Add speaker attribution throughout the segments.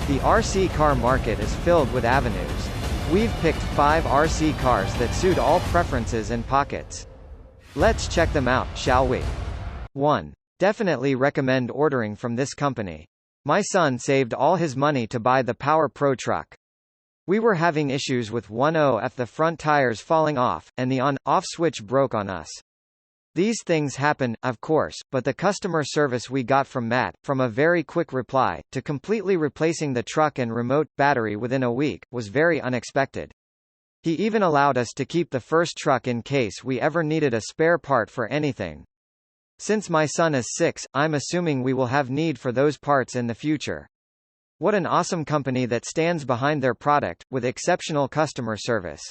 Speaker 1: The RC car market is filled with avenues. We've picked 5 RC cars that suit all preferences and pockets. Let's check them out, shall we? 1. Definitely recommend ordering from this company. My son saved all his money to buy the Power Pro truck. We were having issues with 10F, the front tires falling off, and the on-off switch broke on us. These things happen, of course, but the customer service we got from Matt, from a very quick reply, to completely replacing the truck and remote battery within a week, was very unexpected. He even allowed us to keep the first truck in case we ever needed a spare part for anything. Since my son is 6, I'm assuming we will have need for those parts in the future. What an awesome company that stands behind their product, with exceptional customer service.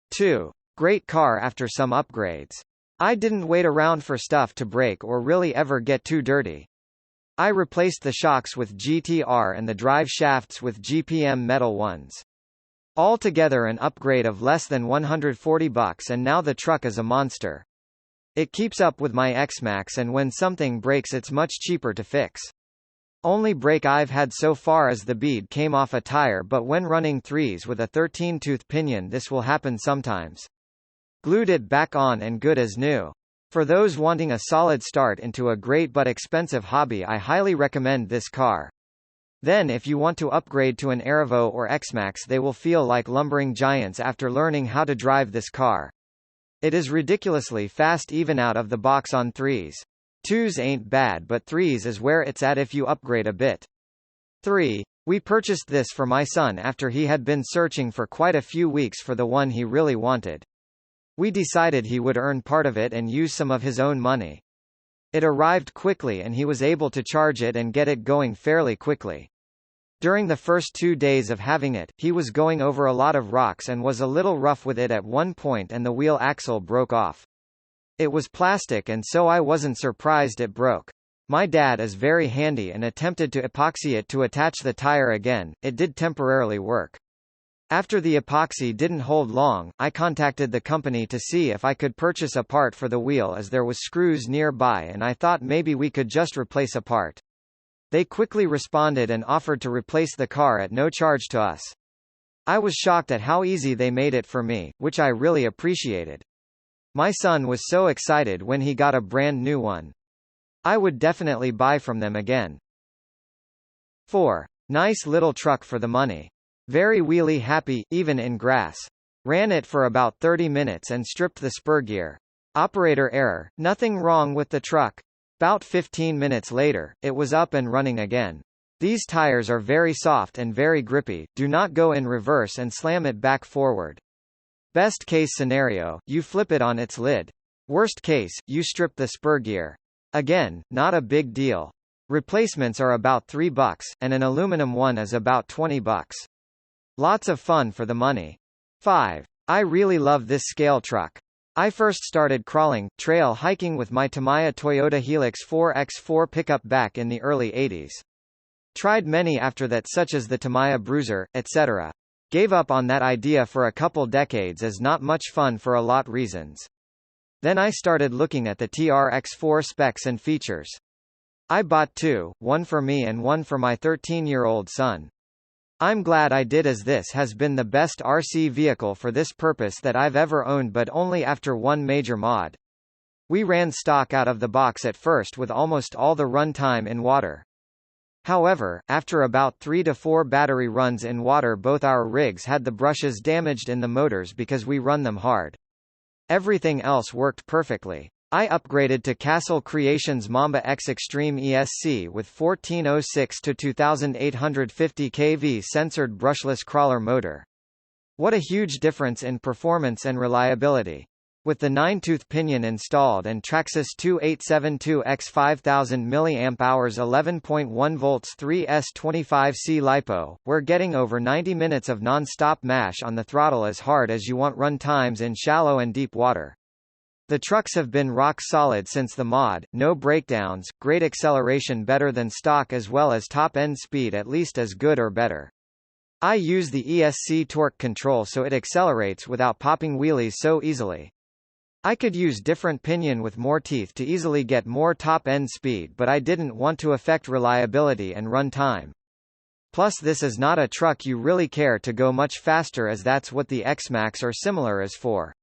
Speaker 1: 2. Great car after some upgrades. I didn't wait around for stuff to break or really ever get too dirty. I replaced the shocks with GTR and the drive shafts with GPM metal ones. Altogether an upgrade of less than $140, and now the truck is a monster. It keeps up with my X-Max, and when something breaks it's much cheaper to fix. Only break I've had so far is the bead came off a tire, but when running 3s with a 13-tooth pinion this will happen sometimes. Glued it back on and good as new. For those wanting a solid start into a great but expensive hobby, I highly recommend this car. Then if you want to upgrade to an Airvo or X-Max, they will feel like lumbering giants after learning how to drive this car. It is ridiculously fast even out of the box on 3s. 2s ain't bad, but 3s is where it's at if you upgrade a bit. 3. We purchased this for my son after he had been searching for quite a few weeks for the one he really wanted. We decided he would earn part of it and use some of his own money. It arrived quickly and he was able to charge it and get it going fairly quickly. During the first 2 days of having it, he was going over a lot of rocks and was a little rough with it at one point, and the wheel axle broke off. It was plastic, and so I wasn't surprised it broke. My dad is very handy and attempted to epoxy it to attach the tire again. It did temporarily work. After the epoxy didn't hold long, I contacted the company to see if I could purchase a part for the wheel, as there was screws nearby and I thought maybe we could just replace a part. They quickly responded and offered to replace the car at no charge to us. I was shocked at how easy they made it for me, which I really appreciated. My son was so excited when he got a brand new one. I would definitely buy from them again. 4. Nice little truck for the money. Very wheelie happy, even in grass. Ran it for about 30 minutes and stripped the spur gear. Operator error, nothing wrong with the truck. About 15 minutes later, it was up and running again. These tires are very soft and very grippy, do not go in reverse and slam it back forward. Best case scenario, you flip it on its lid. Worst case, you strip the spur gear. Again, not a big deal. Replacements are about $3, and an aluminum one is about $20. Lots of fun for the money. 5. I really love this scale truck. I first started crawling, trail hiking with my Tamiya Toyota Helix 4x4 pickup back in the early 80s. Tried many after that, such as the Tamiya Bruiser, etc. Gave up on that idea for a couple decades as not much fun for a lot reasons. Then I started looking at the TRX4 specs and features. I bought 2, one for me and one for my 13-year-old son. I'm glad I did, as this has been the best RC vehicle for this purpose that I've ever owned, but only after one major mod. We ran stock out of the box at first with almost all the run time in water. However, after about 3 to 4 battery runs in water, both our rigs had the brushes damaged in the motors because we run them hard. Everything else worked perfectly. I upgraded to Castle Creations Mamba X Extreme ESC with 1406 to 2850 kV censored brushless crawler motor. What a huge difference in performance and reliability. With the 9-tooth pinion installed and Traxxas 2872X 5000 mAh 11.1 volts 3S25C LiPo, we're getting over 90 minutes of non-stop mash on the throttle, as hard as you want run times in shallow and deep water. The trucks have been rock solid since the mod, no breakdowns, great acceleration, better than stock, as well as top-end speed at least as good or better. I use the ESC torque control so it accelerates without popping wheelies so easily. I could use different pinion with more teeth to easily get more top-end speed, but I didn't want to affect reliability and run time. Plus this is not a truck you really care to go much faster, as that's what the X-Max or similar is for.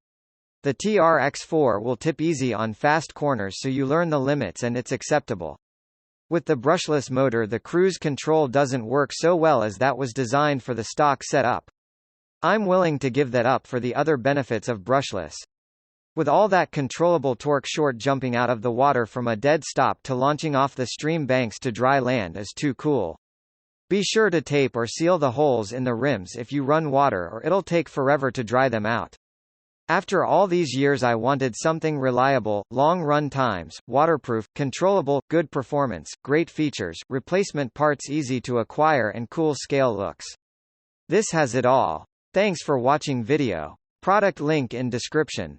Speaker 1: The TRX4 will tip easy on fast corners, so you learn the limits and it's acceptable. With the brushless motor, the cruise control doesn't work so well, as that was designed for the stock setup. I'm willing to give that up for the other benefits of brushless. With all that controllable torque, short jumping out of the water from a dead stop to launching off the stream banks to dry land is too cool. Be sure to tape or seal the holes in the rims if you run water, or it'll take forever to dry them out. After all these years, I wanted something reliable, long run times, waterproof, controllable, good performance, great features, replacement parts easy to acquire, and cool scale looks. This has it all. Thanks for watching video. Product link in description.